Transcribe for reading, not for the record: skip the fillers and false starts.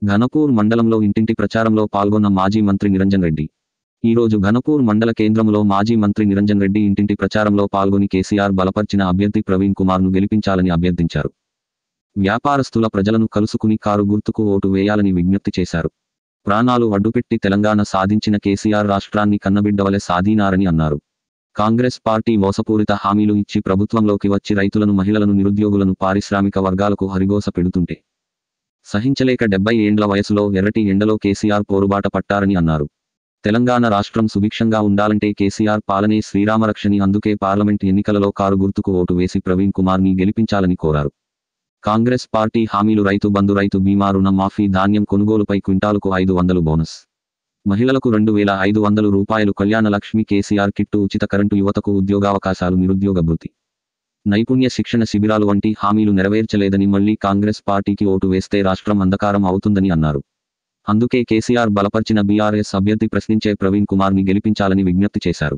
ఘనపూర్ మండలంలో ఇంటింటి ప్రచారంలో పాల్గొన్న మాజీ మంత్రి నిరంజన్ రెడ్డి. ఈరోజు ఘనపూర్ మండల కేంద్రంలో మాజీ మంత్రి నిరంజన్ రెడ్డి ఇంటింటి ప్రచారంలో పాల్గొని కేసీఆర్ బలపర్చిన అభ్యర్థి ప్రవీణ్ కుమార్ను గెలిపించాలని అభ్యర్థించారు. వ్యాపారస్తుల ప్రజలను కలుసుకుని కారు గుర్తుకు ఓటు వేయాలని విజ్ఞప్తి చేశారు. ప్రాణాలు అడ్డుపెట్టి తెలంగాణ సాధించిన కేసీఆర్ రాష్ట్రాన్ని కన్నబిడ్డవలె సాధినారని అన్నారు. కాంగ్రెస్ పార్టీ మోసపూరిత హామీలు ఇచ్చి ప్రభుత్వంలోకి వచ్చి రైతులను, మహిళలను, నిరుద్యోగులను, పారిశ్రామిక వర్గాలకు హరిగోస పెడుతుంటే సహించలేక 70 ఏండ్ల వయసులో ఎర్రటి ఎండలో కేసీఆర్ పోరుబాట పట్టారని అన్నారు. తెలంగాణ రాష్ట్రం సుభిక్షంగా ఉండాలంటే కేసీఆర్ పాలనే శ్రీరామరక్షని, అందుకే పార్లమెంట్ ఎన్నికలలో కారు గుర్తుకు ఓటు వేసి ప్రవీణ్ కుమార్ని గెలిపించాలని కోరారు. కాంగ్రెస్ పార్టీ హామీలు రైతు బంధు, రైతు బీమా, రుణ మాఫీ, ధాన్యం కొనుగోలుపై క్వింటాలుకు 500 బోనస్, మహిళలకు 2500 రూపాయలు కళ్యాణ లక్ష్మి, కేసీఆర్ కిట్టు, ఉచిత కరెంటు, యువతకు ఉద్యోగావకాశాలు, నిరుద్యోగ భృతి, నైపుణ్య శిక్షణ శిబిరాలు వంటి హామీలు నెరవేర్చలేదని, మళ్లీ కాంగ్రెస్ పార్టీకి ఓటు వేస్తే రాష్ట్రం అంధకారం అవుతుందని అన్నారు. అందుకే కేసీఆర్ బలపర్చిన బీఆర్ఎస్ అభ్యర్థి ప్రశ్నించే ప్రవీణ్ కుమార్ని గెలిపించాలని విజ్ఞప్తి చేశారు.